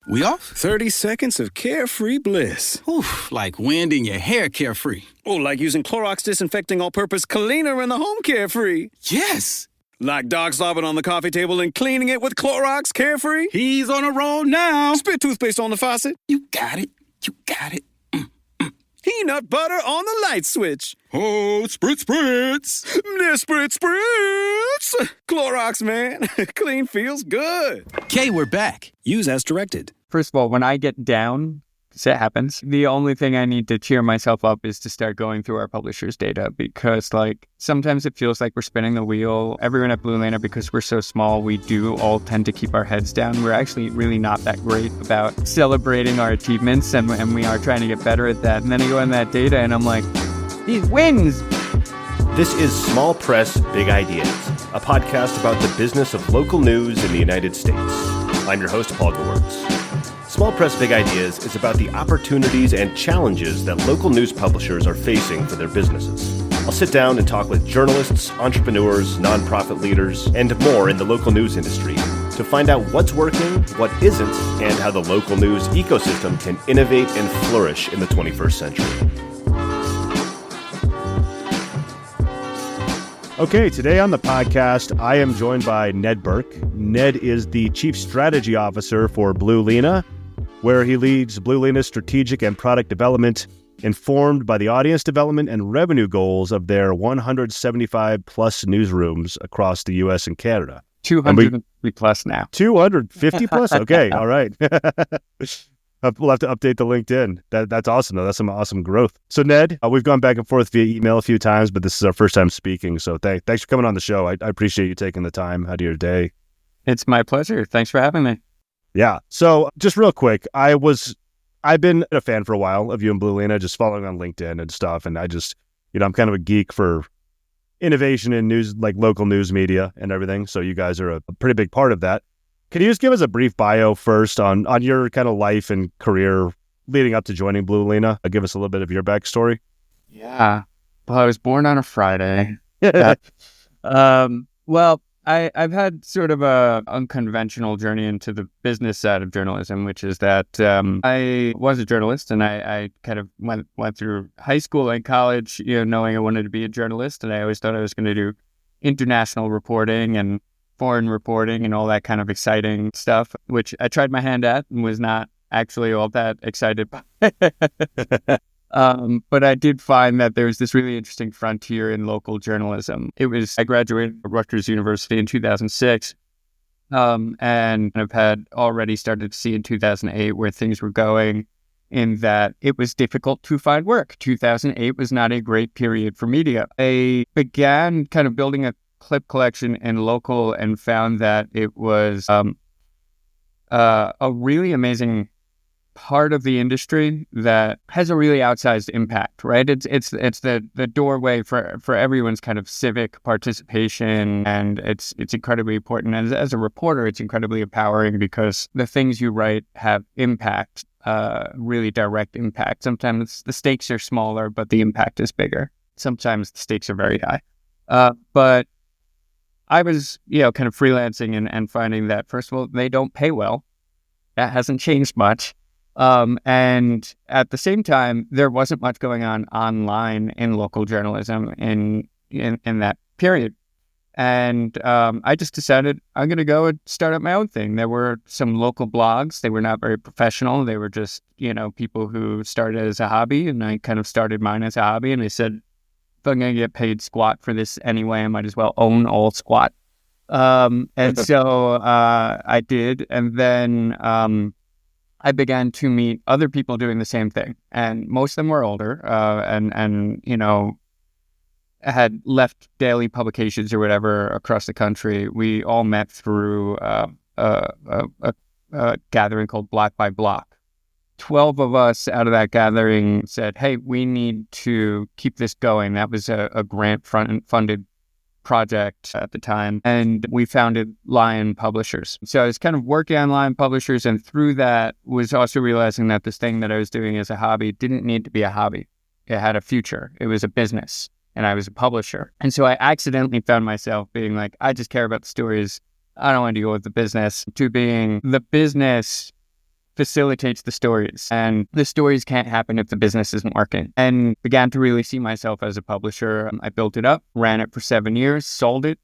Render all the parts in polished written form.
We off? 30 seconds of carefree bliss. Oof, like wind in your hair carefree. Oh, like using Clorox Disinfecting All-Purpose Cleaner in the home carefree. Yes! Like dog slobbing on the coffee table and cleaning it with Clorox Carefree. He's on a roll now. Spit toothpaste on the faucet. You got it. You got it. Peanut butter on the light switch. Oh, spritz, spritz. Spritz, spritz. Clorox, man. Clean feels good. Okay, we're back. Use as directed. First of all, when I get down, because it happens, the only thing I need to cheer myself up is to start going through our publisher's data, because sometimes it feels like we're spinning the wheel. Everyone at BlueLena, because we're so small, we do all tend to keep our heads down. We're actually really not that great about celebrating our achievements, and we are trying to get better at that. And then I go in that data and I'm like, these wins! This is Small Press, Big Ideas, a podcast about the business of local news in the United States. I'm your host, Paul Gewertz. Small Press Big Ideas is about the opportunities and challenges that local news publishers are facing for their businesses. I'll sit down and talk with journalists, entrepreneurs, nonprofit leaders, and more in the local news industry to find out what's working, what isn't, and how the local news ecosystem can innovate and flourish in the 21st century. Okay, today on the podcast, I am joined by Ned Berke. Ned is the Chief Strategy Officer for BlueLena, where he leads BlueLena's strategic and product development, informed by the audience development and revenue goals of their 175-plus newsrooms across the U.S. and Canada. 250 plus now. 250 plus? Okay, all right. We'll have to update the LinkedIn. That's awesome, though. That's some awesome growth. So, Ned, we've gone back and forth via email a few times, but this is our first time speaking. So thanks for coming on the show. I appreciate you taking the time out of your day. It's my pleasure. Thanks for having me. Yeah. So just real quick, I've been a fan for a while of you and BlueLena, just following on LinkedIn and stuff. And I just, I'm kind of a geek for innovation in news, like local news media and everything. So you guys are a pretty big part of that. Can you just give us a brief bio first on your kind of life and career leading up to joining BlueLena? Give us a little bit of your backstory. Yeah. Well, I was born on a Friday. Well, I've had sort of a unconventional journey into the business side of journalism, which is that I was a journalist, and I kind of went through high school and college, knowing I wanted to be a journalist, and I always thought I was going to do international reporting and foreign reporting and all that kind of exciting stuff, which I tried my hand at and was not actually all that excited by. But I did find that there's this really interesting frontier in local journalism. I graduated from Rutgers University in 2006, and I've had already started to see in 2008 where things were going, in that it was difficult to find work. 2008 was not a great period for media. I began kind of building a clip collection in local and found that it was a really amazing part of the industry that has a really outsized impact, right? It's the doorway for everyone's kind of civic participation, and it's incredibly important. And as a reporter, it's incredibly empowering because the things you write have impact, really direct impact. Sometimes the stakes are smaller, but the impact is bigger. Sometimes the stakes are very high. But I was, kind of freelancing and finding that, first of all, they don't pay well. That hasn't changed much. And at the same time, there wasn't much going on online in local journalism in that period. And I just decided I'm going to go and start up my own thing. There were some local blogs. They were not very professional. They were just, people who started as a hobby. And I kind of started mine as a hobby. And I said, if I'm going to get paid squat for this anyway, I might as well own all squat. And so I did. And then I began to meet other people doing the same thing. And most of them were older and had left daily publications or whatever across the country. We all met through a gathering called Block by Block. 12 of us out of that gathering said, hey, we need to keep this going. That was a grant-funded project at the time. And we founded Lion Publishers. So I was kind of working on Lion Publishers, and through that was also realizing that this thing that I was doing as a hobby didn't need to be a hobby. It had a future. It was a business, and I was a publisher. And so I accidentally found myself being like, I just care about the stories. I don't want to deal with the business, to being the business facilitates the stories. And the stories can't happen if the business isn't working. And began to really see myself as a publisher. I built it up, ran it for 7 years, sold it,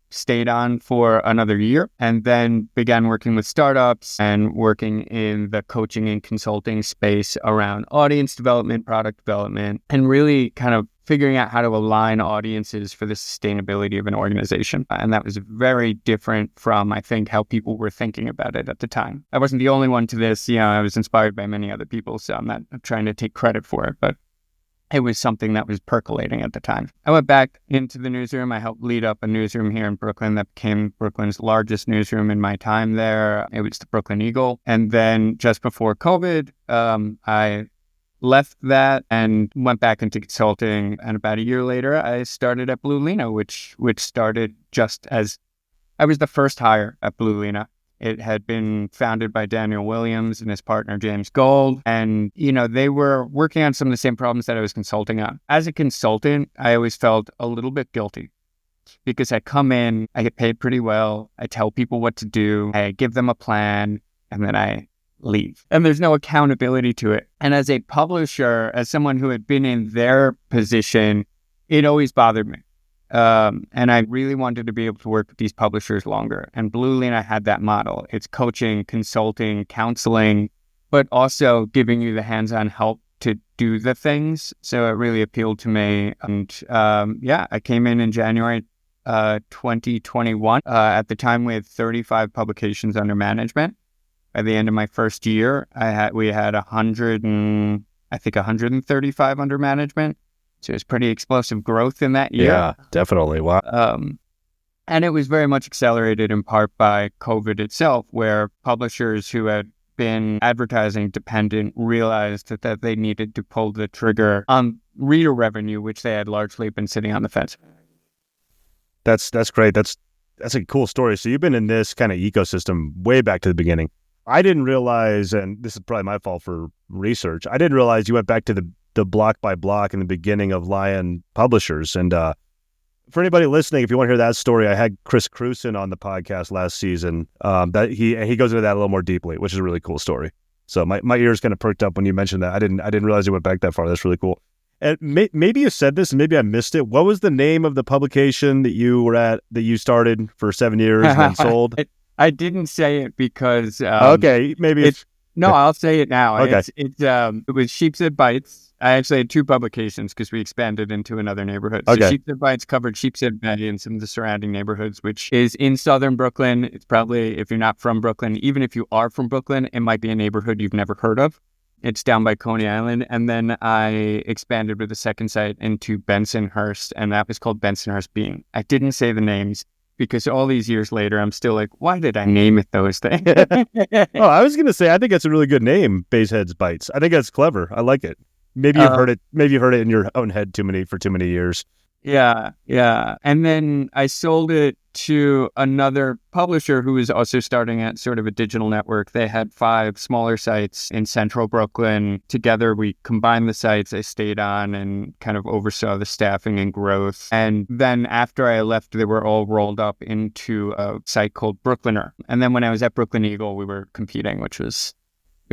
stayed on for another year, and then began working with startups and working in the coaching and consulting space around audience development, product development, and really kind of figuring out how to align audiences for the sustainability of an organization. And that was very different from, I think, how people were thinking about it at the time. I wasn't the only one to this. I was inspired by many other people, so I'm not trying to take credit for it, but it was something that was percolating at the time. I went back into the newsroom. I helped lead up a newsroom here in Brooklyn that became Brooklyn's largest newsroom in my time there. It was the Brooklyn Eagle. And then just before COVID, I left that and went back into consulting. And about a year later, I started at BlueLena, which started just as I was the first hire at BlueLena. It had been founded by Daniel Williams and his partner, James Gold. And, they were working on some of the same problems that I was consulting on. As a consultant, I always felt a little bit guilty because I come in, I get paid pretty well. I tell people what to do. I give them a plan, and then I leave. And there's no accountability to it. And as a publisher, as someone who had been in their position, it always bothered me. And I really wanted to be able to work with these publishers longer. And BlueLena had that model. It's coaching, consulting, counseling, but also giving you the hands-on help to do the things. So it really appealed to me. And I came in January 2021. At the time, we had 35 publications under management. By the end of my first year, we had 135 under management. So it was pretty explosive growth in that year. Yeah, definitely. Wow. And it was very much accelerated in part by COVID itself, where publishers who had been advertising dependent realized that they needed to pull the trigger on reader revenue, which they had largely been sitting on the fence. That's great. That's a cool story. So you've been in this kind of ecosystem way back to the beginning. I didn't realize, and this is probably my fault for research, I didn't realize you went back to the block by block in the beginning of Lion Publishers. And for anybody listening, if you want to hear that story, I had Chris Cruson on the podcast last season. That he goes into that a little more deeply, which is a really cool story. So my ears kind of perked up when you mentioned that. I didn't realize you went back that far. That's really cool. And maybe you said this and maybe I missed it. What was the name of the publication that you were at, that you started for 7 years and then sold? I didn't say it because okay, maybe it's no. I'll say it now. Okay. It was Sheepshead Bites. I actually had two publications because we expanded into another neighborhood. So Okay. Sheepshead Bites covered Sheepshead Bay and some of the surrounding neighborhoods, which is in southern Brooklyn. It's probably, if you're not from Brooklyn, even if you are from Brooklyn, it might be a neighborhood you've never heard of. It's down by Coney Island. And then I expanded with a second site into Bensonhurst, and that was called Bensonhurst Bean. I didn't say the names because all these years later, I'm still like, why did I name it those things? Oh, I was going to say, I think that's a really good name, Baseheads Bites. I think that's clever. I like it. Maybe you've heard it. Maybe you've heard it in your own head for too many years. Yeah. And then I sold it to another publisher who was also starting at sort of a digital network. They had 5 smaller sites in central Brooklyn. Together, we combined the sites. I stayed on and kind of oversaw the staffing and growth. And then after I left, they were all rolled up into a site called Brooklyner. And then when I was at Brooklyn Eagle, we were competing, which was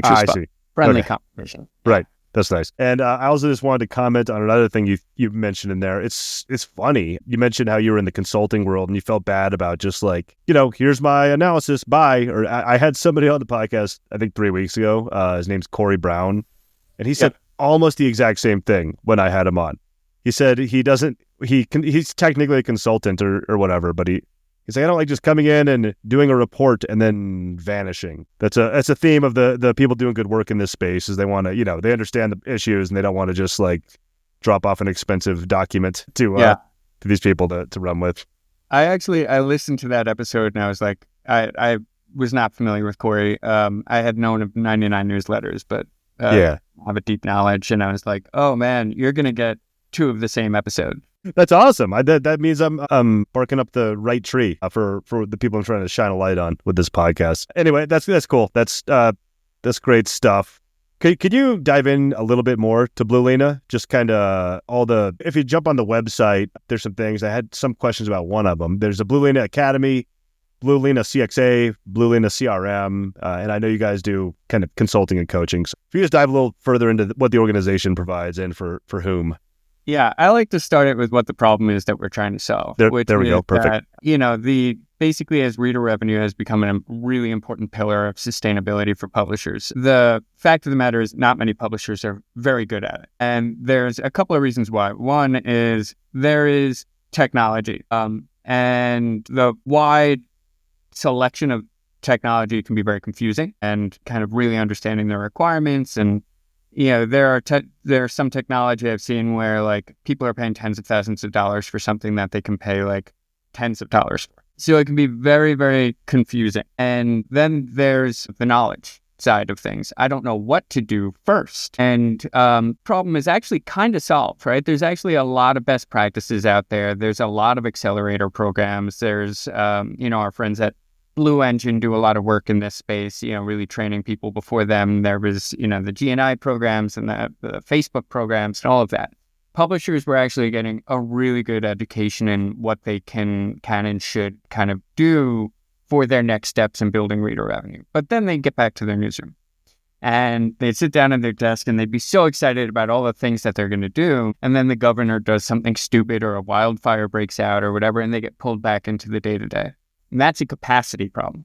I fun. see. Friendly Okay. competition. Right. That's nice. And I also just wanted to comment on another thing you mentioned in there. It's funny. You mentioned how you were in the consulting world and you felt bad about just like, here's my analysis, bye. Or I had somebody on the podcast, I think 3 weeks ago. His name's Corey Brown. And he said almost the exact same thing when I had him on. He said he's technically a consultant or whatever, but he's like, I don't like just coming in and doing a report and then vanishing. That's a theme of the people doing good work in this space is they want to, they understand the issues and they don't want to just like drop off an expensive document to these people to run with. I listened to that episode and I was like, I was not familiar with Corey. I had known of 99 newsletters, but I have a deep knowledge. And I was like, oh man, you're going to get 2 of the same episode. That's awesome. That means I'm barking up the right tree for the people I'm trying to shine a light on with this podcast. Anyway, that's cool. That's great stuff. Could you dive in a little bit more to BlueLena? Just kind of if you jump on the website, there's some things. I had some questions about one of them. There's a BlueLena Academy. BlueLena CXA, BlueLena CRM, and I know you guys do kind of consulting and coaching. So if you just dive a little further into what the organization provides and for whom. Yeah, I like to start it with what the problem is that we're trying to solve. There we go. Perfect. That, basically as reader revenue has become a really important pillar of sustainability for publishers. The fact of the matter is not many publishers are very good at it. And there's a couple of reasons why. One is there is technology, and the wide selection of technology can be very confusing, and kind of really understanding the requirements. And there's some technology I've seen where like people are paying tens of thousands of dollars for something that they can pay like tens of dollars for. So it can be very, very confusing. And then there's the knowledge side of things. I don't know what to do first. And problem is actually kind of solved, right? There's actually a lot of best practices out there. There's a lot of accelerator programs. There's, our friends at Blue Engine do a lot of work in this space, really training people before them. There was, the G&I programs and the Facebook programs and all of that. Publishers were actually getting a really good education in what they can and should kind of do for their next steps in building reader revenue. But then they get back to their newsroom and they'd sit down at their desk and they'd be so excited about all the things that they're going to do. And then the governor does something stupid or a wildfire breaks out or whatever, and they get pulled back into the day-to-day. And that's a capacity problem.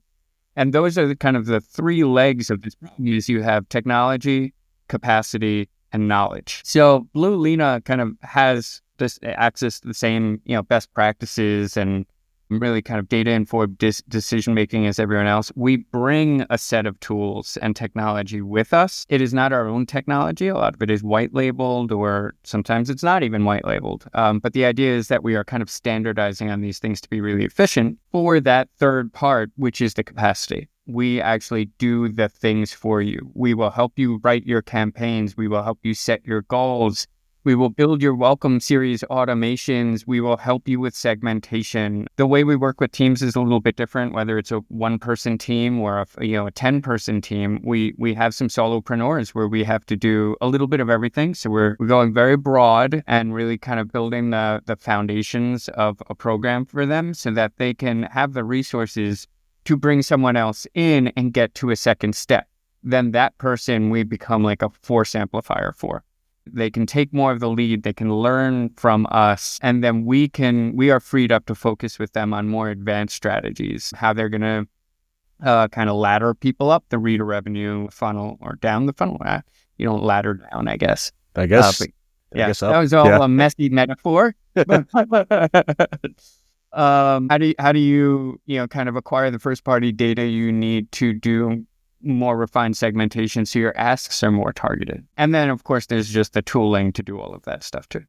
And those are the three legs of this problem. Is you have technology, capacity, and knowledge. So BlueLena kind of has this access to the same, best practices and really kind of data-informed decision making as everyone else. We bring a set of tools and technology with us. It is not our own technology. A lot of it is white labeled, or sometimes it's not even white labeled. But the idea is that we are kind of standardizing on these things to be really efficient for that third part, which is the capacity. We actually do the things for you. We will help you write your campaigns. We will help you set your goals. We will build your welcome series automations. We will help you with segmentation. The way we work with teams is a little bit different, whether it's a one-person team or a 10-person team. We have some solopreneurs where we have to do a little bit of everything. So we're going very broad and really kind of building the foundations of a program for them so that they can have the resources to bring someone else in and get to a second step. Then that person we become like a force amplifier for. They can take more of the lead, they can learn from us, and then we are freed up to focus with them on more advanced strategies, how they're going to kind of ladder people up the reader revenue funnel or down the funnel. You don't ladder down, I guess. I guess. Yeah, I guess that was all a messy metaphor. How do you kind of acquire the first party data you need to do more refined segmentation so your asks are more targeted? And then of course there's just the tooling to do all of that stuff too.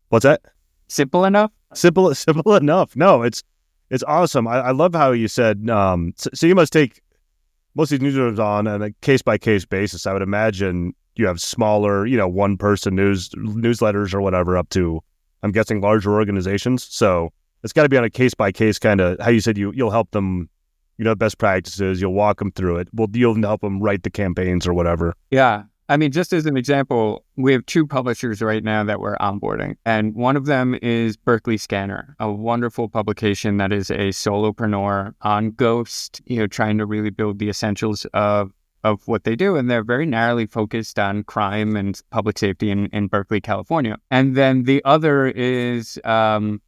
What's that? Simple enough? Simple enough. No, it's awesome. I love how you said so you must take most of these newsrooms on a case by case basis. I would imagine you have smaller, one person newsletters or whatever up to, I'm guessing, larger organizations. So it's got to be on a case by case kind of, how you said you'll help them, best practices, you'll walk them through it. You'll help them write the campaigns or whatever. Yeah. I mean, just as an example, we have two publishers right now that we're onboarding. And one of them is Berkeley Scanner, a wonderful publication that is a solopreneur on Ghost, trying to really build the essentials of what they do. And they're very narrowly focused on crime and public safety in Berkeley, California. And then the other is, I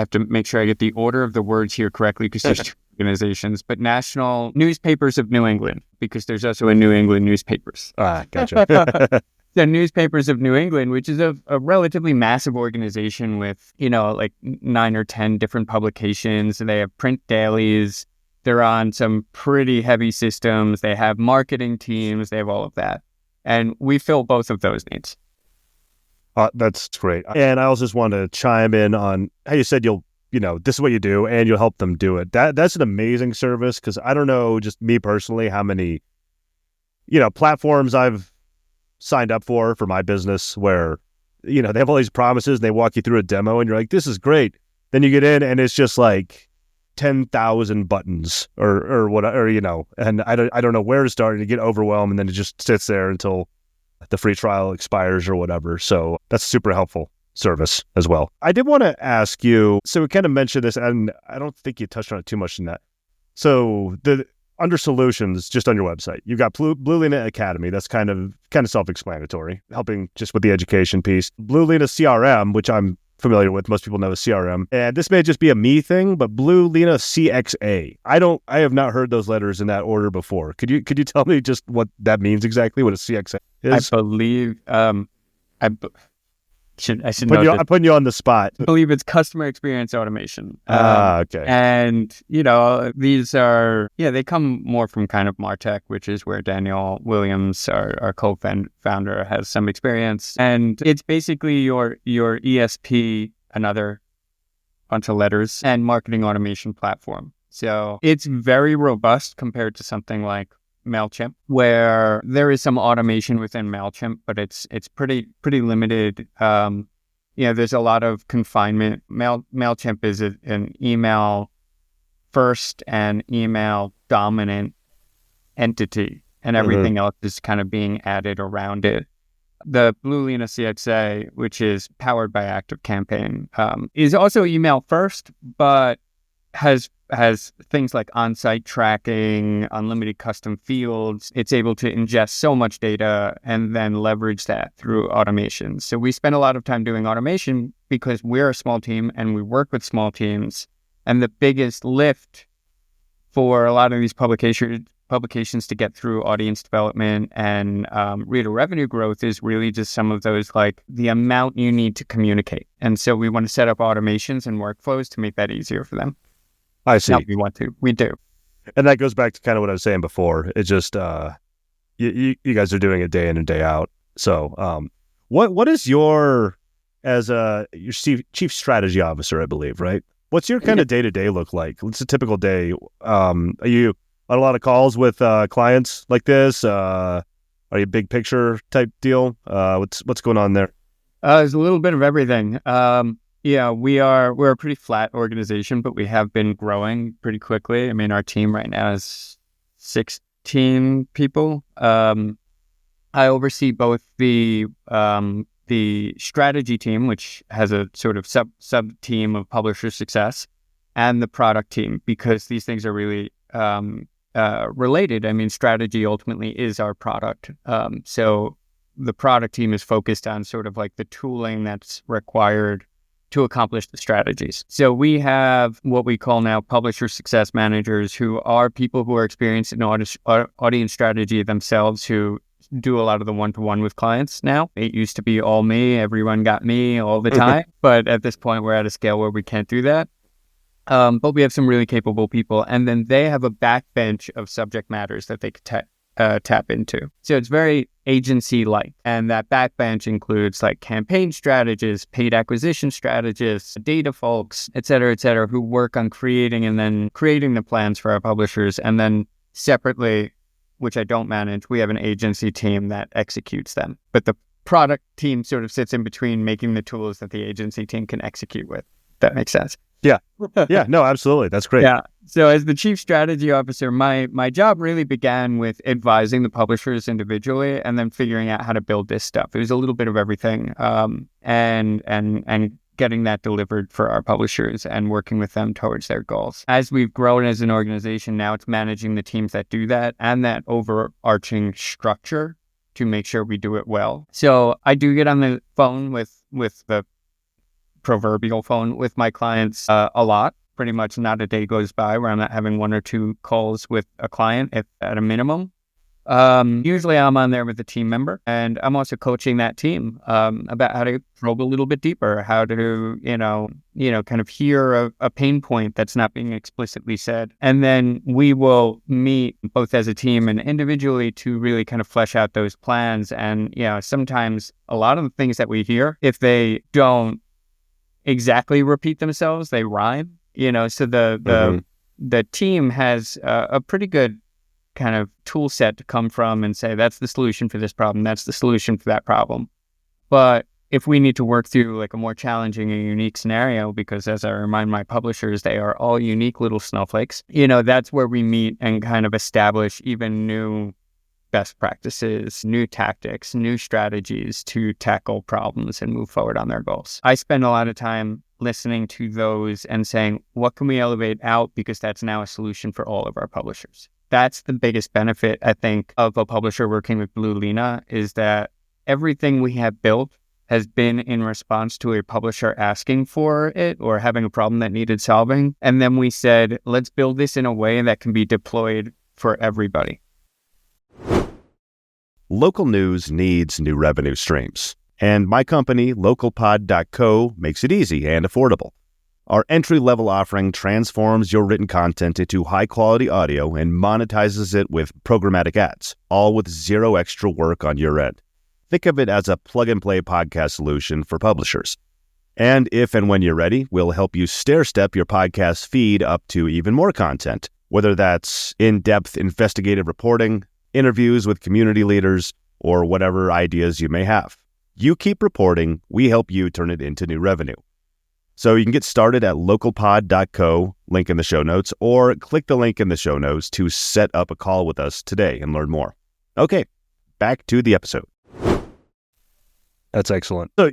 have to make sure I get the order of the words here correctly because there's two organizations, but National Newspapers of New England, because there's also a New England newspapers. Gotcha. The Newspapers of New England, which is a relatively massive organization with, like 9 or 10 different publications. They have print dailies. They're on some pretty heavy systems. They have marketing teams. They have all of that. And we fill both of those needs. That's great. And I also just want to chime in on how you said this is what you do and you'll help them do it. That's an amazing service, because I don't know, just me personally, how many, platforms I've signed up for my business where, they have all these promises and they walk you through a demo and you're like, this is great. Then you get in and it's just like 10,000 buttons or whatever, and I don't know where to start, and you get overwhelmed, and then it just sits there until the free trial expires or whatever. So that's super helpful. service as well. I did want to ask you, so we kind of mentioned this, and I don't think you touched on it too much in that. So under solutions, just on your website, you've got BlueLena Academy. That's kind of self-explanatory, helping just with the education piece. BlueLena CRM, which I'm familiar with. Most people know as CRM. And this may just be a me thing, but BlueLena CXA. I have not heard those letters in that order before. Could you tell me just what that means exactly, what a CXA is? I believe, I should know. I'm putting you on the spot. I believe it's customer experience automation. Okay. And, these are, they come more from kind of MarTech, which is where Daniel Williams, our co-founder, has some experience. And it's basically your ESP, another bunch of letters, and marketing automation platform. So it's very robust compared to something like MailChimp, where there is some automation within MailChimp, but it's pretty limited. There's a lot of confinement. MailChimp is an email first and email dominant entity, and everything else is kind of being added around it. The BlueLena CXA, which is powered by ActiveCampaign, is also email first, but has things like on-site tracking, unlimited custom fields. It's able to ingest so much data and then leverage that through automation. So we spend a lot of time doing automation because we're a small team and we work with small teams. And the biggest lift for a lot of these publications to get through audience development and reader revenue growth is really just some of those, like the amount you need to communicate. And so we want to set up automations and workflows to make that easier for them. I see. No, we do. And that goes back to kind of what I was saying before. It's just, you guys are doing it day in and day out. So, what is your chief strategy officer, I believe, right? What's your kind of day-to-day look like? What's a typical day? Are you on a lot of calls with clients like this? Are you a big picture type deal? What's going on there? There's a little bit of everything. We're a pretty flat organization, but we have been growing pretty quickly. I mean, our team right now is 16 people. I oversee both the strategy team, which has a sort of sub team of publisher success, and the product team, because these things are really related. I mean, strategy ultimately is our product. So the product team is focused on sort of like the tooling that's required to accomplish the strategies. So we have what we call now publisher success managers, who are people who are experienced in audience strategy themselves, who do a lot of the one-to-one with clients now. It used to be all me, everyone got me all the time. But at this point, we're at a scale where we can't do that. But we have some really capable people. And then they have a backbench of subject matters that they could tap into. So it's very agency-like. And that backbench includes like campaign strategists, paid acquisition strategists, data folks, et cetera, who work on creating the plans for our publishers. And then separately, which I don't manage, we have an agency team that executes them. But the product team sort of sits in between, making the tools that the agency team can execute with. That makes sense. Yeah. Yeah, no, absolutely. That's great. Yeah. So as the chief strategy officer, my job really began with advising the publishers individually and then figuring out how to build this stuff. It was a little bit of everything, and getting that delivered for our publishers and working with them towards their goals. As we've grown as an organization, now it's managing the teams that do that and that overarching structure to make sure we do it well. So I do get on the phone with the proverbial phone with my clients a lot. Pretty much not a day goes by where I'm not having one or two calls with a client at a minimum. Usually I'm on there with a team member, and I'm also coaching that team about how to probe a little bit deeper, how to, kind of hear a pain point that's not being explicitly said. And then we will meet both as a team and individually to really kind of flesh out those plans. And, sometimes a lot of the things that we hear, if they don't exactly repeat themselves, they rhyme, so the team has a pretty good kind of tool set to come from and say, that's the solution for this problem, that's the solution for that problem. But if we need to work through like a more challenging and unique scenario, because as I remind my publishers, they are all unique little snowflakes, that's where we meet and kind of establish even new best practices, new tactics, new strategies to tackle problems and move forward on their goals. I spend a lot of time listening to those and saying, what can we elevate out? Because that's now a solution for all of our publishers. That's the biggest benefit, I think, of a publisher working with BlueLena, is that everything we have built has been in response to a publisher asking for it or having a problem that needed solving. And then we said, let's build this in a way that can be deployed for everybody. Local news needs new revenue streams, and my company, localpod.co, makes it easy and affordable. Our entry-level offering transforms your written content into high-quality audio and monetizes it with programmatic ads, all with zero extra work on your end. Think of it as a plug-and-play podcast solution for publishers. And if and when you're ready, we'll help you stair-step your podcast feed up to even more content, whether that's in-depth investigative reporting, interviews with community leaders, or whatever ideas you may have. You keep reporting, we help you turn it into new revenue. So you can get started at localpod.co, link in the show notes, or click the link in the show notes to set up a call with us today and learn more. Okay, back to the episode. That's excellent. So,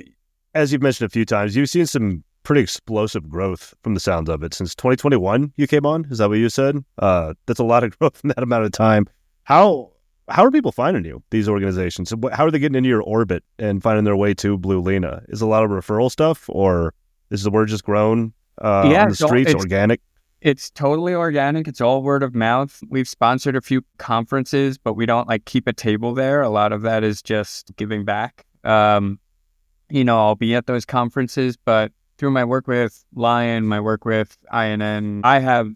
as you've mentioned a few times, you've seen some pretty explosive growth from the sounds of it. Since 2021 you came on, is that what you said? That's a lot of growth in that amount of time. How are people finding you, these organizations? How are they getting into your orbit and finding their way to BlueLena? Is it a lot of referral stuff, or is the word just grown on the streets, organic? It's totally organic. It's all word of mouth. We've sponsored a few conferences, but we don't keep a table there. A lot of that is just giving back. I'll be at those conferences, but through my work with Lion, my work with INN, I have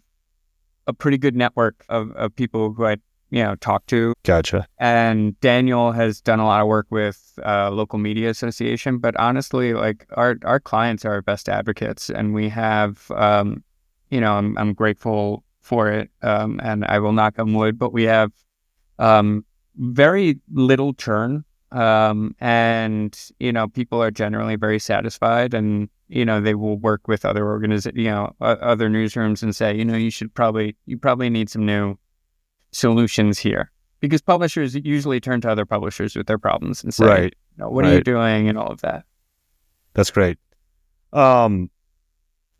a pretty good network of people who I talk to. Gotcha. And Daniel has done a lot of work with local media association, but honestly, our clients are our best advocates, and we have, I'm grateful for it, and I will knock on wood, but we have very little churn, and people are generally very satisfied, and they will work with other other newsrooms and say, you probably need some new solutions here, because publishers usually turn to other publishers with their problems and say, right, what are you doing, and all of that. That's great.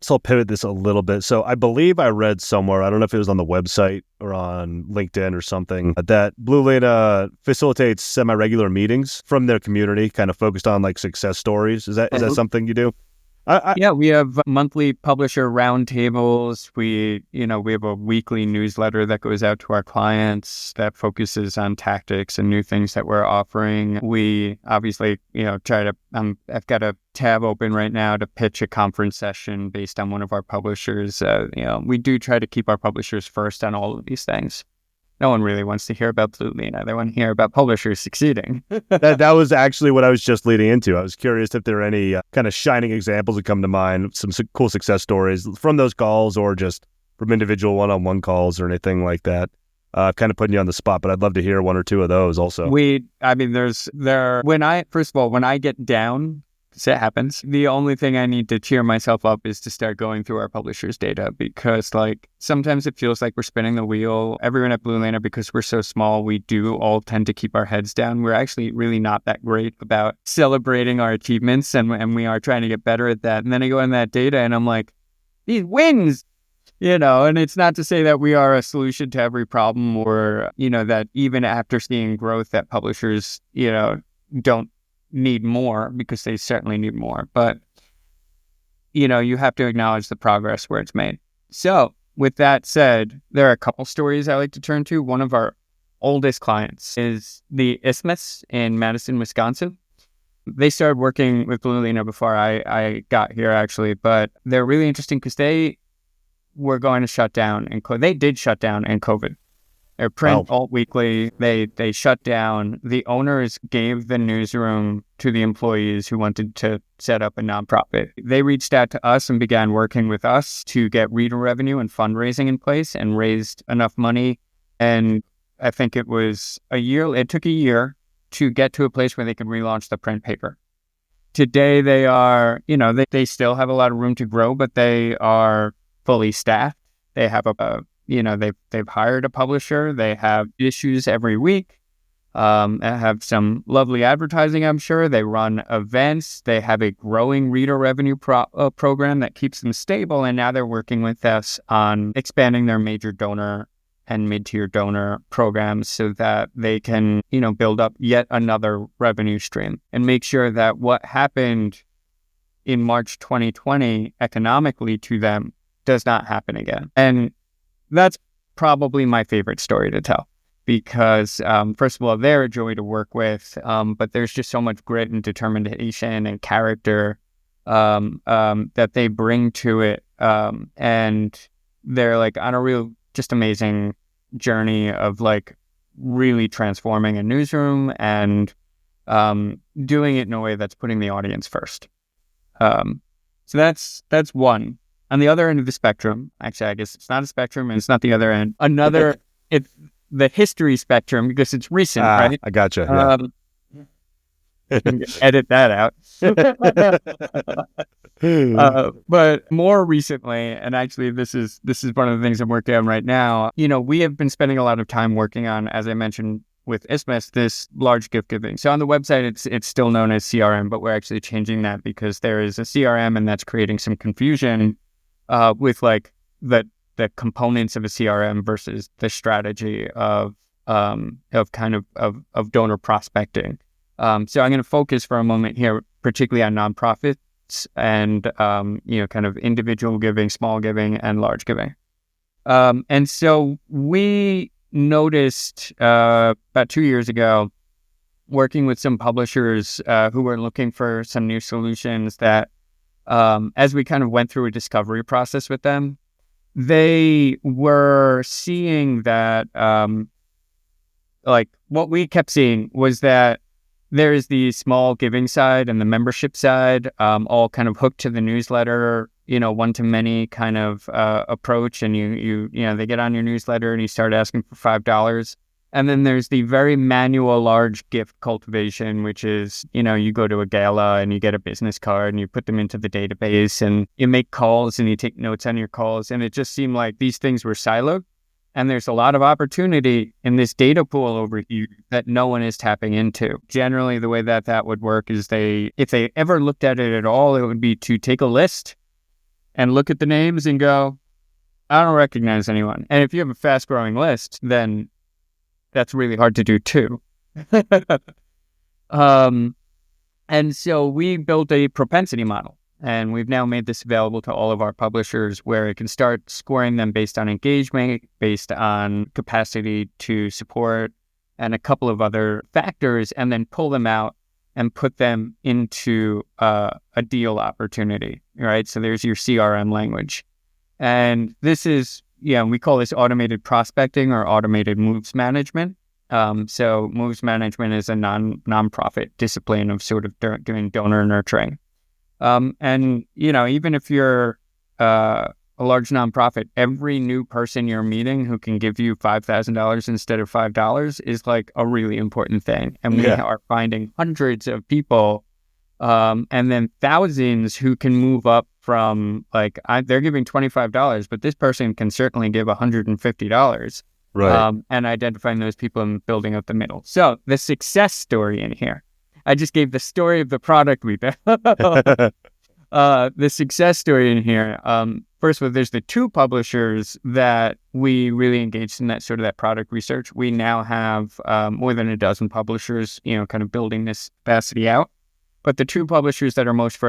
So I'll pivot this a little bit. So I believe I read somewhere, I don't know if it was on the website or on LinkedIn or something, that BlueLena facilitates semi-regular meetings from their community, kind of focused on success stories. Is that something you do? Yeah, we have monthly publisher roundtables. We have a weekly newsletter that goes out to our clients that focuses on tactics and new things that we're offering. We obviously, try to, I've got a tab open right now to pitch a conference session based on one of our publishers. We do try to keep our publishers first on all of these things. No one really wants to hear about BlueLena. They want to hear about publishers succeeding. That was actually what I was just leading into. I was curious if there are any kind of shining examples that come to mind, some cool success stories from those calls or just from individual one-on-one calls or anything like that. Kind of putting you on the spot, but I'd love to hear one or two of those also. When I get down, it happens. The only thing I need to cheer myself up is to start going through our publishers' data, because sometimes it feels like we're spinning the wheel. Everyone at BlueLena, because we're so small, we do all tend to keep our heads down. We're actually really not that great about celebrating our achievements, and we are trying to get better at that. And then I go in that data and I'm like, these wins, and it's not to say that we are a solution to every problem, or, that even after seeing growth that publishers, don't need more, because they certainly need more. But, you have to acknowledge the progress where it's made. So with that said, there are a couple stories I like to turn to. One of our oldest clients is the Isthmus in Madison, Wisconsin. They started working with BlueLena before I got here, actually, but they're really interesting because they were going to shut down, and they did shut down in COVID. Their print alt weekly, they shut down. The owners gave the newsroom to the employees who wanted to set up a nonprofit. They reached out to us and began working with us to get reader revenue and fundraising in place, and raised enough money. And I think it was a year. It took a year to get to a place where they could relaunch the print paper. Today they are, they still have a lot of room to grow, but they are fully staffed. They have they've hired a publisher. They have issues every week. have some lovely advertising, I'm sure. They run events. They have a growing reader revenue program that keeps them stable. And now they're working with us on expanding their major donor and mid-tier donor programs so that they can, build up yet another revenue stream and make sure that what happened in March 2020 economically to them does not happen again. And that's probably my favorite story to tell because, first of all, they're a joy to work with, but there's just so much grit and determination and character that they bring to it. And they're like on a real, just amazing journey of like really transforming a newsroom and doing it in a way that's putting the audience first. So that's one. On the other end of the spectrum, actually, I guess it's not a spectrum and it's not the other end. It's the history spectrum because it's recent, right? I gotcha. Yeah. Edit that out. But more recently, and actually this is one of the things I'm working on right now, we have been spending a lot of time working on, as I mentioned, with Isthmus, this large gift giving. So on the website, it's still known as CRM, but we're actually changing that because there is a CRM and that's creating some confusion with like the components of a CRM versus the strategy of donor prospecting. So I'm going to focus for a moment here, particularly on nonprofits and kind of individual giving, small giving, and large giving. And so we noticed about 2 years ago, working with some publishers who were looking for some new solutions that, as we kind of went through a discovery process with them, they were seeing that, like what we kept seeing was that there is the small giving side and the membership side, all kind of hooked to the newsletter, one-to-many kind of approach. And they get on your newsletter and you start asking for $5. And then there's the very manual large gift cultivation, which is, you go to a gala and you get a business card and you put them into the database and you make calls and you take notes on your calls. And it just seemed like these things were siloed. And there's a lot of opportunity in this data pool over here that no one is tapping into. Generally, the way that would work is if they ever looked at it at all, it would be to take a list and look at the names and go, I don't recognize anyone. And if you have a fast growing list, then that's really hard to do too. And so we built a propensity model. And we've now made this available to all of our publishers where it can start scoring them based on engagement, based on capacity to support, and a couple of other factors, and then pull them out and put them into a deal opportunity, right? So there's your CRM language. And this is, we call this automated prospecting or automated moves management. So moves management is a nonprofit discipline of sort of doing donor nurturing. And, even if you're a large nonprofit, every new person you're meeting who can give you $5,000 instead of $5 is like a really important thing. And we are finding hundreds of people and then thousands who can move up from they're giving $25, but this person can certainly give $150. Right. And identifying those people and building up the middle. So the success story in here. I just gave the story of the product we built. The success story in here. First of all, there's the two publishers that we really engaged in that product research. We now have more than a dozen publishers, kind of building this capacity out. But the two publishers that are most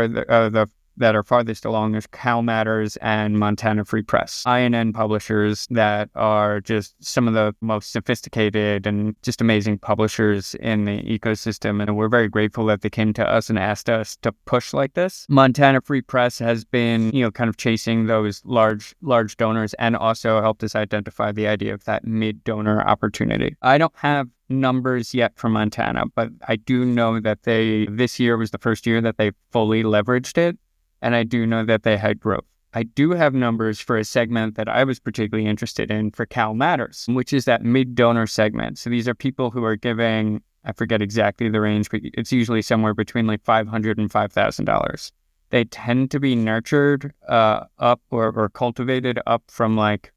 that are farthest along is Cal Matters and Montana Free Press, INN publishers that are just some of the most sophisticated and just amazing publishers in the ecosystem. And we're very grateful that they came to us and asked us to push like this. Montana Free Press has been, kind of chasing those large donors and also helped us identify the idea of that mid-donor opportunity. I don't have numbers yet for Montana, but I do know that this year was the first year that they fully leveraged it. And I do know that they had growth. I do have numbers for a segment that I was particularly interested in for Cal Matters, which is that mid-donor segment. So these are people who are giving, I forget exactly the range, but it's usually somewhere between like $500 and $5,000. They tend to be nurtured up or cultivated up from like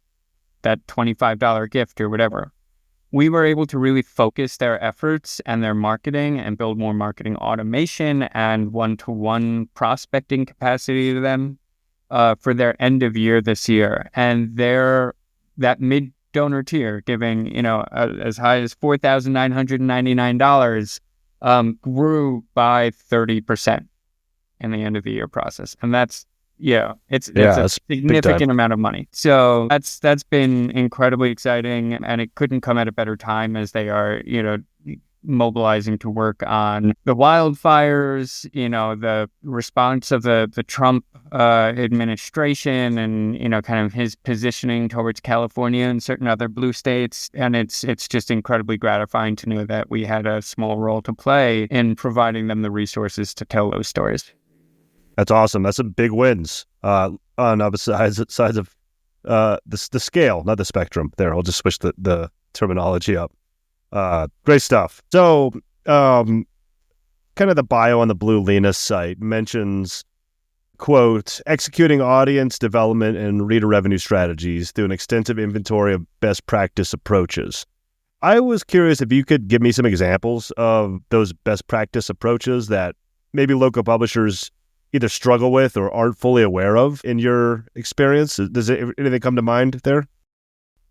that $25 gift or whatever. we were able to really focus their efforts and their marketing and build more marketing automation and one-to-one prospecting capacity to them for their end of year this year. And that mid-donor tier giving, as high as $4,999 grew by 30% in the end of the year process. And that's it's a significant amount of money. So that's been incredibly exciting, and it couldn't come at a better time as they are, mobilizing to work on the wildfires, the response of the Trump administration and, kind of his positioning towards California and certain other blue states. And it's just incredibly gratifying to know that we had a small role to play in providing them the resources to tell those stories. That's awesome. That's some big wins on opposite sides of the scale, not the spectrum. There, I'll just switch the terminology up. Great stuff. So, kind of the bio on the BlueLena site mentions, quote, executing audience development and reader revenue strategies through an extensive inventory of best practice approaches. I was curious if you could give me some examples of those best practice approaches that maybe local publishers either struggle with or aren't fully aware of in your experience. Does anything come to mind there?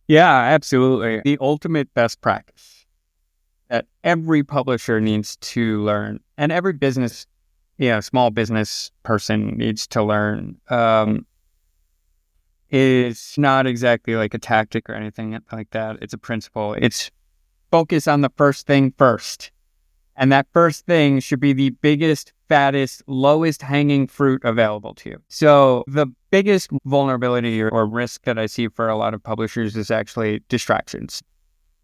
Yeah, absolutely. The ultimate best practice that every publisher needs to learn, and every business, small business person needs to learn, is not exactly like a tactic or anything like that. It's a principle. It's focus on the first thing first. And that first thing should be the biggest, fattest, lowest hanging fruit available to you. So the biggest vulnerability or risk that I see for a lot of publishers is actually distractions.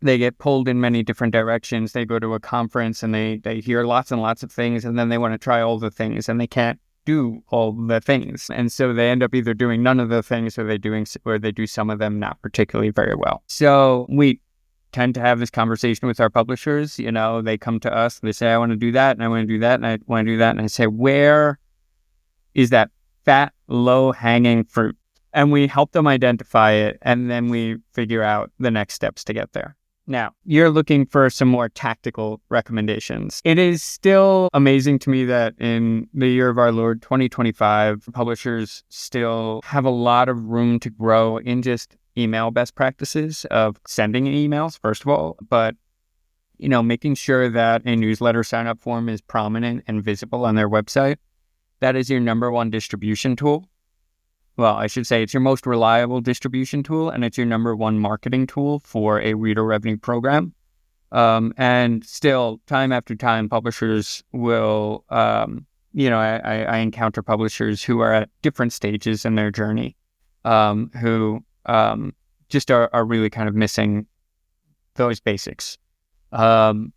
They get pulled in many different directions. They go to a conference and they hear lots and lots of things, and then they want to try all the things, and they can't do all the things. And so they end up either doing none of the things or they do some of them not particularly very well. So we tend to have this conversation with our publishers. They come to us, they say, I want to do that, and I want to do that, and I want to do that. And I say, where is that fat, low-hanging fruit? And we help them identify it, and then we figure out the next steps to get there. Now, you're looking for some more tactical recommendations. It is still amazing to me that in the year of our Lord, 2025, publishers still have a lot of room to grow in just email best practices of sending emails, first of all, but, making sure that a newsletter sign-up form is prominent and visible on their website. That is your number one distribution tool. Well, I should say it's your most reliable distribution tool, and it's your number one marketing tool for a reader revenue program. And still, time after time, publishers will, I encounter publishers who are at different stages in their journey, who just are really kind of missing those basics. And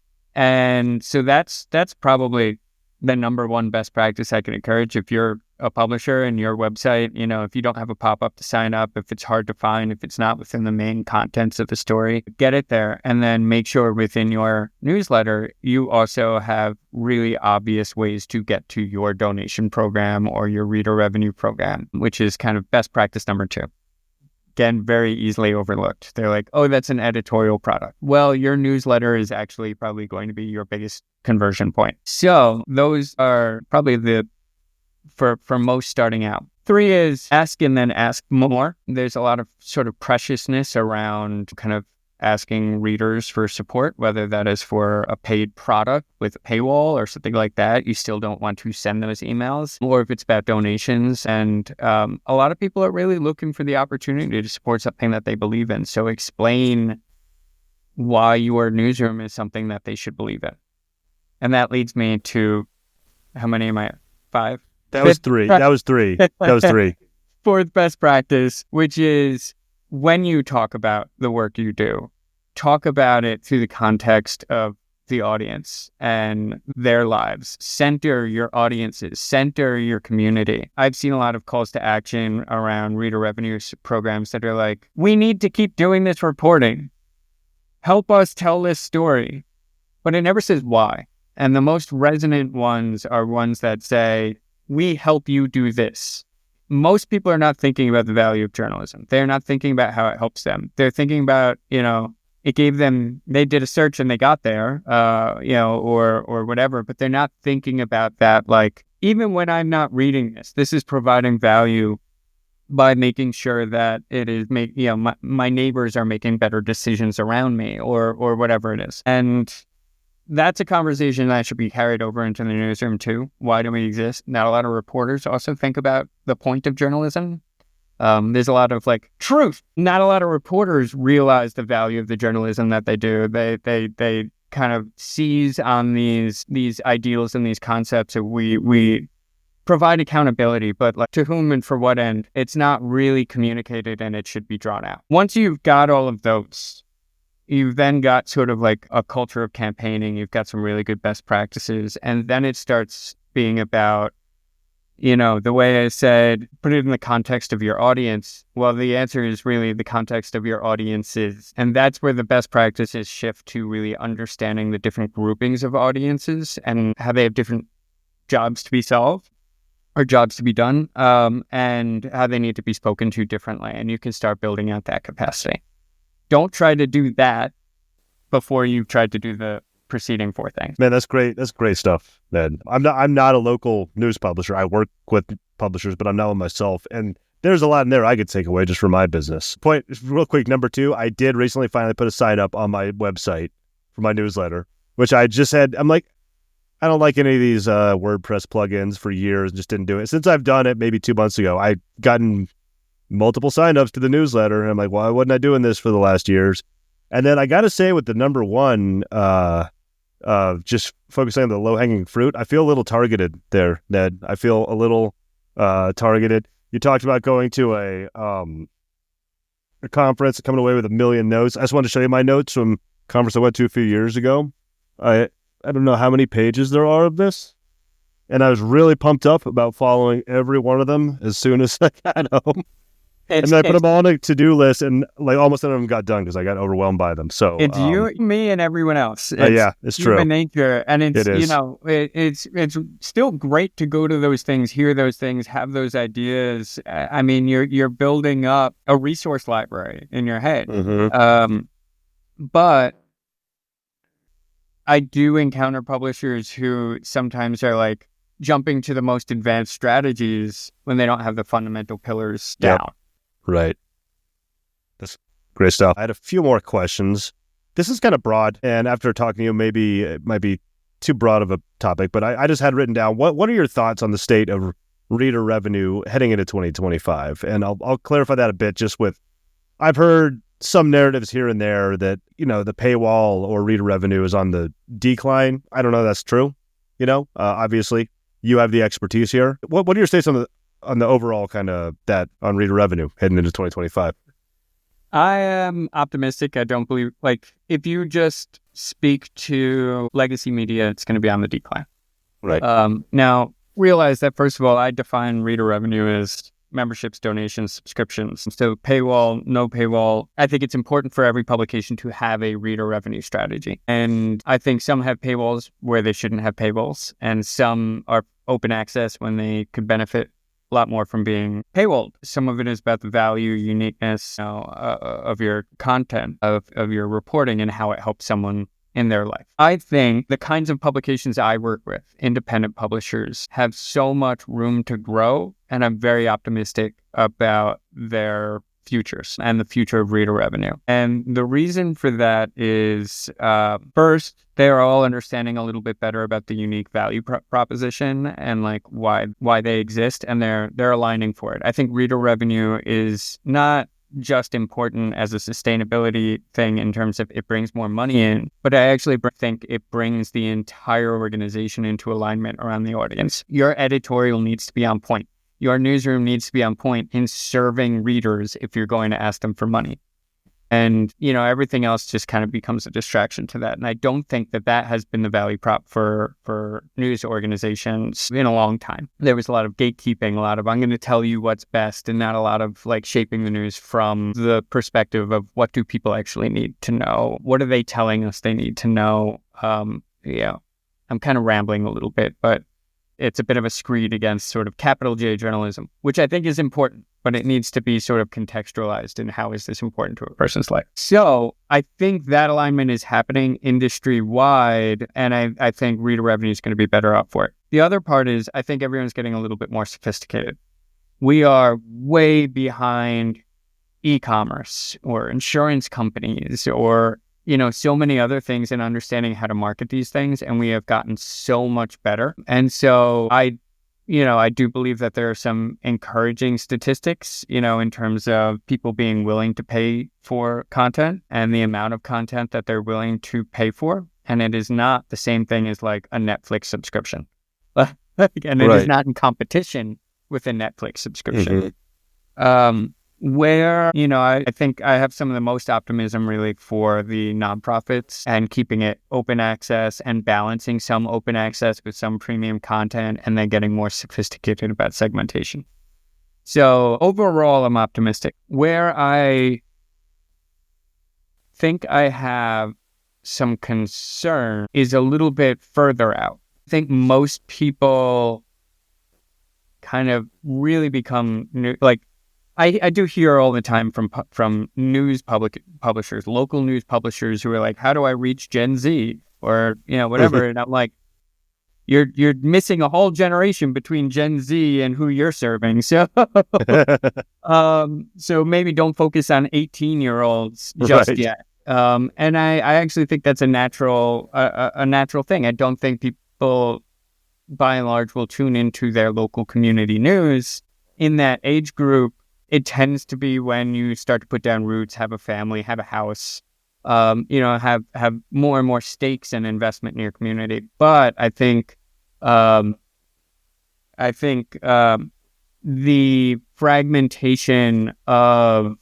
so that's probably the number one best practice I can encourage. If you're a publisher and your website, if you don't have a pop-up to sign up, if it's hard to find, if it's not within the main contents of the story, get it there. And then make sure within your newsletter, you also have really obvious ways to get to your donation program or your reader revenue program, which is kind of best practice number 2. Again, very easily overlooked. They're like, oh, that's an editorial product. Well, your newsletter is actually probably going to be your biggest conversion point. So those are probably for most starting out. 3 is ask and then ask more. There's a lot of sort of preciousness around kind of asking readers for support, whether that is for a paid product with a paywall or something like that. You still don't want to send those emails, or if it's about donations. And a lot of people are really looking for the opportunity to support something that they believe in. So explain why your newsroom is something that they should believe in. And that leads me to, how many am I at? 5? That was 3. That was 3. That was 3. 4th best practice, which is when you talk about the work you do, talk about it through the context of the audience and their lives. Center your audiences, center your community. I've seen a lot of calls to action around reader revenue programs that are like, we need to keep doing this reporting. Help us tell this story. But it never says why. And the most resonant ones are ones that say, we help you do this. Most people are not thinking about the value of journalism. They're not thinking about how it helps them. They're thinking about, it gave them, they did a search and they got there, or whatever, but they're not thinking about that. Like, even when I'm not reading this is providing value by making sure that it is my neighbors are making better decisions around me or whatever it is. And that's a conversation that should be carried over into the newsroom too. Why do we exist? Not a lot of reporters also think about the point of journalism. There's a lot of truth. Not a lot of reporters realize the value of the journalism that they do. They kind of seize on these ideals and these concepts that we provide accountability, but to whom and for what end? It's not really communicated, and it should be drawn out. Once you've got all of those, you've then got sort of a culture of campaigning. You've got some really good best practices, and then it starts being about, the way I said, put it in the context of your audience. Well, the answer is really the context of your audiences. And that's where the best practices shift to really understanding the different groupings of audiences and how they have different jobs to be solved or jobs to be done, and how they need to be spoken to differently. And you can start building out that capacity. Don't try to do that before you've tried to do the preceding four things. Man, that's great. That's great stuff, Ned. I'm not a local news publisher. I work with publishers, but I'm not one myself. And there's a lot in there I could take away just for my business. Point real quick, number 2, I did recently finally put a sign up on my website for my newsletter, which I just had. I'm like, I don't like any of these WordPress plugins for years. Just didn't do it. Since I've done it maybe 2 months ago, I've gotten multiple signups to the newsletter. And I'm like, why wasn't I doing this for the last years? And then I got to say, with the number 1, just focusing on the low-hanging fruit, I feel a little targeted there, Ned. I feel a little targeted. You talked about going to a conference and coming away with 1 million notes. I just wanted to show you my notes from a conference I went to a few years ago. I don't know how many pages there are of this, and I was really pumped up about following every one of them as soon as I got home. And then I put them all on a to-do list, and almost none of them got done because I got overwhelmed by them. So it's you, me, and everyone else. It's true. Human nature, and it's It is. It's still great to go to those things, hear those things, have those ideas. I mean, you're building up a resource library in your head. Mm-hmm. But I do encounter publishers who sometimes are jumping to the most advanced strategies when they don't have the fundamental pillars down. Yep. Right. That's great stuff. I had a few more questions. This is kind of broad, and after talking to you, maybe it might be too broad of a topic, but I just had written down, what are your thoughts on the state of reader revenue heading into 2025? And I'll clarify that a bit just with, I've heard some narratives here and there that, the paywall or reader revenue is on the decline. I don't know if that's true. Obviously you have the expertise here. What are your states on the overall kind of that on reader revenue heading into 2025? I am optimistic. I don't believe, if you just speak to legacy media, it's going to be on the decline. Right. Now, realize that, first of all, I define reader revenue as memberships, donations, subscriptions. So paywall, no paywall. I think it's important for every publication to have a reader revenue strategy. And I think some have paywalls where they shouldn't have paywalls, and some are open access when they could benefit a lot more from being paywalled. Some of it is about the value, uniqueness of your content, of your reporting, and how it helps someone in their life. I think the kinds of publications I work with, independent publishers, have so much room to grow, and I'm very optimistic about their futures and the future of reader revenue. And the reason for that is, first, they're all understanding a little bit better about the unique value proposition and why they exist, and they're aligning for it. I think reader revenue is not just important as a sustainability thing in terms of it brings more money in, but I actually think it brings the entire organization into alignment around the audience. Your editorial needs to be on point. Your newsroom needs to be on point in serving readers if you're going to ask them for money. And, everything else just kind of becomes a distraction to that. And I don't think that has been the value prop for news organizations in a long time. There was a lot of gatekeeping, a lot of, I'm going to tell you what's best, and not a lot of shaping the news from the perspective of what do people actually need to know? What are they telling us they need to know? I'm kind of rambling a little bit, but it's a bit of a screed against sort of capital J journalism, which I think is important. but it needs to be sort of contextualized in how is this important to a person's life. So I think that alignment is happening industry-wide, and I think reader revenue is going to be better off for it. The other part is I think everyone's getting a little bit more sophisticated. We are way behind e-commerce or insurance companies or, so many other things in understanding how to market these things. And we have gotten so much better. And so I do believe that there are some encouraging statistics, in terms of people being willing to pay for content and the amount of content that they're willing to pay for. And it is not the same thing as like a Netflix subscription. And it is not in competition with a Netflix subscription. Where, I think I have some of the most optimism really for the nonprofits and keeping it open access and balancing some open access with some premium content and then getting more sophisticated about segmentation. So overall, I'm optimistic. Where I think I have some concern is a little bit further out. I think most people kind of really become new, like I do hear all the time from news publishers, local news publishers who are like, how do I reach Gen Z or, whatever. And I'm like, you're missing a whole generation between Gen Z and who you're serving. So, so maybe don't focus on 18-year-olds just yet. And I actually think that's a natural thing. I don't think people by and large will tune into their local community news in that age group. It tends to be when you start to put down roots, have a family, have a house, have more and more stakes and investment in your community. But I think the fragmentation of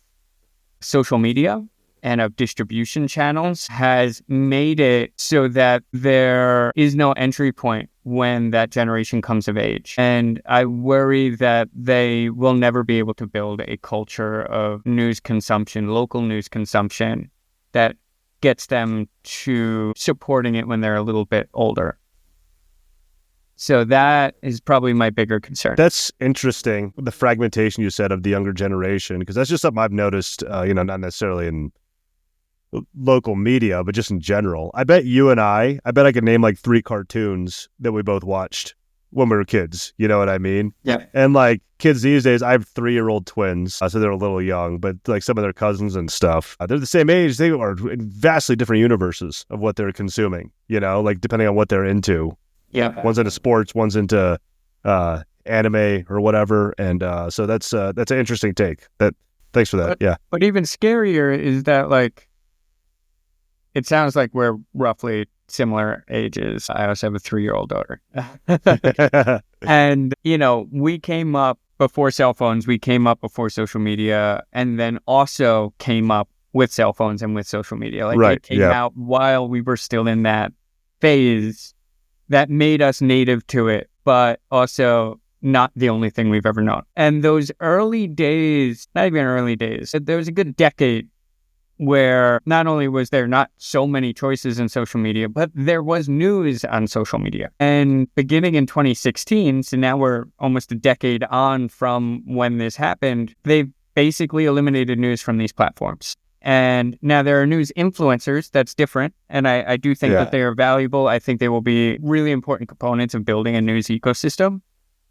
social media and of distribution channels has made it so that there is no entry point when that generation comes of age. And I worry that they will never be able to build a culture of news consumption, local news consumption, that gets them to supporting it when they're a little bit older. So that is probably my bigger concern. That's interesting, the fragmentation you said of the younger generation, because that's just something I've noticed, not necessarily in local media, but just in general. I bet I could name like 3 cartoons that we both watched when we were kids. You know what I mean? Yeah. And like kids these days, I have 3-year-old twins, so they're a little young, but like some of their cousins and stuff, they're the same age. They are in vastly different universes of what they're consuming, like depending on what they're into. Yeah. One's into sports, one's into anime or whatever. And so that's an interesting take. Thanks for that. Yeah. But even scarier is that like, it sounds like we're roughly similar ages. I also have a 3-year-old daughter. And, we came up before cell phones, we came up before social media, and then also came up with cell phones and with social media. Like it came out while we were still in that phase that made us native to it, but also not the only thing we've ever known. And those early days, not even early days, there was a good decade where not only was there not so many choices in social media, but there was news on social media. And beginning in 2016, so now we're almost a decade on from when this happened, they've basically eliminated news from these platforms. And now there are news influencers. That's different. And I do think that they are valuable. I think they will be really important components of building a news ecosystem.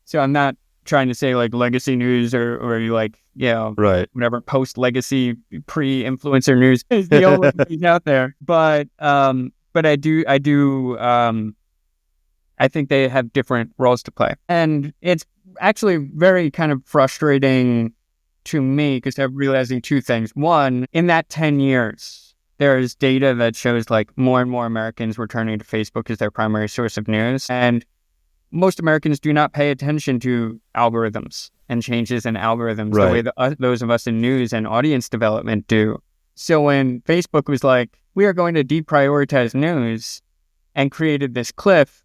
So I'm not trying to say like legacy news or like, whatever post-legacy pre-influencer news is the only thing out there. But I think they have different roles to play. And it's actually very kind of frustrating to me because I'm realizing 2 things. One, in that 10 years, there is data that shows like more and more Americans were turning to Facebook as their primary source of news. And most Americans do not pay attention to algorithms and changes in algorithms the way that those of us in news and audience development do. So when Facebook was like, we are going to deprioritize news and created this cliff,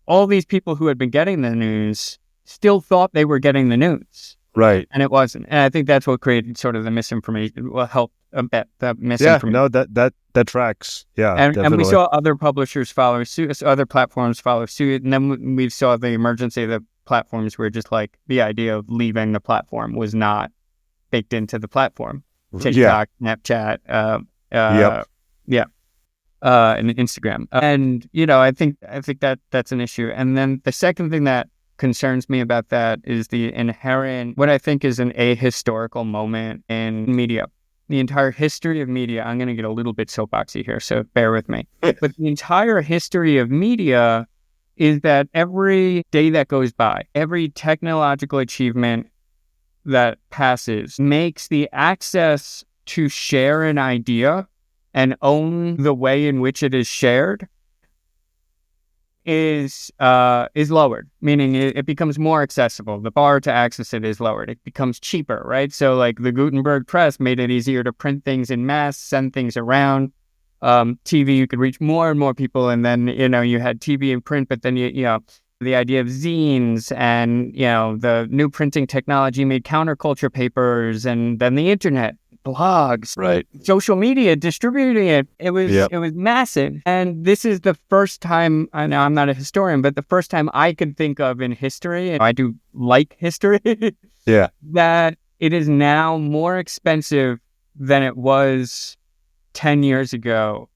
all these people who had been getting the news still thought they were getting the news. Right. And it wasn't. And I think that's what created sort of the misinformation, well, helped abet the misinformation. Yeah, no, that tracks. Yeah, and we saw other publishers follow suit, other platforms follow suit. And then we saw the emergence of platforms were just like the idea of leaving the platform was not baked into the platform. TikTok, Snapchat, and Instagram. And, I think that's an issue. And then the second thing that concerns me about that is the inherent, what I think is an ahistorical moment in media. The entire history of media, I'm going to get a little bit soapboxy here, so bear with me. But the entire history of media is that every day that goes by, every technological achievement that passes makes the access to share an idea and own the way in which it is shared is lowered, meaning it becomes more accessible. The bar to access it is lowered. It becomes cheaper, right? So like the Gutenberg press made it easier to print things in mass, send things around. TV, you could reach more and more people, and then, you had TV and print, but then, the idea of zines and, the new printing technology made counterculture papers, and then the internet, blogs, Right. social media, distributing it. It was massive. And this is the first time, I know I'm not a historian, but the first time I could think of in history, and I do like history, that it is now more expensive than it was 10 years ago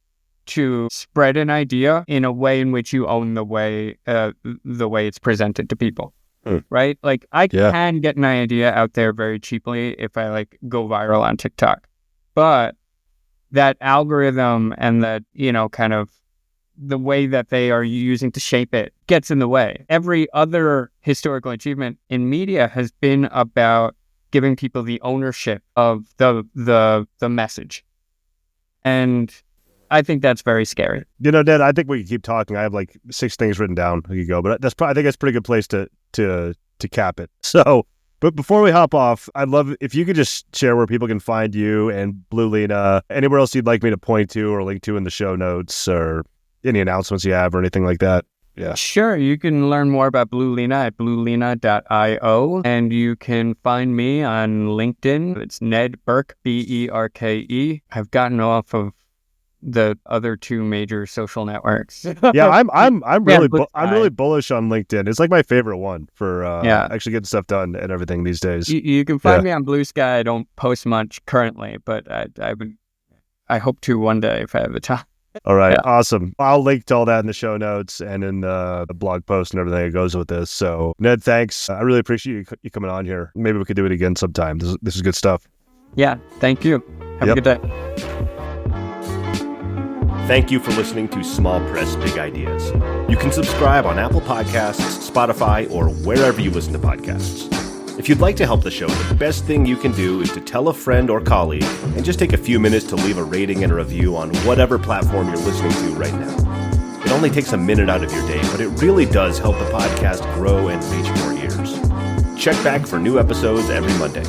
to spread an idea in a way in which you own the way it's presented to people. Right? Like I can get an idea out there very cheaply if I go viral on TikTok. But that algorithm and that, kind of the way that they are using to shape it gets in the way. Every other historical achievement in media has been about giving people the ownership of the message. And I think that's very scary. Ned, I think we can keep talking. I have 6 things written down. We could go, but I think that's a pretty good place to cap it. So, but before we hop off, I'd love if you could just share where people can find you and BlueLena, anywhere else you'd like me to point to or link to in the show notes, or any announcements you have or anything like that. Yeah. Sure. You can learn more about BlueLena at bluelena.io, and you can find me on LinkedIn. It's Ned Berke, Berke. I've gotten off of the other 2 major social networks. Yeah, I'm really bullish on LinkedIn. It's my favorite one for actually getting stuff done and everything these days. You can find me on Blue Sky. I don't post much currently, but I hope to one day if I have the time. All right, awesome. I'll link to all that in the show notes and in the blog post and everything that goes with this. So, Ned, thanks. I really appreciate you coming on here. Maybe we could do it again sometime. This is good stuff. Yeah, thank you. Have a good day. Thank you for listening to Small Press Big Ideas. You can subscribe on Apple Podcasts, Spotify, or wherever you listen to podcasts. If you'd like to help the show, the best thing you can do is to tell a friend or colleague and just take a few minutes to leave a rating and a review on whatever platform you're listening to right now. It only takes a minute out of your day, but it really does help the podcast grow and reach more ears. Check back for new episodes every Monday.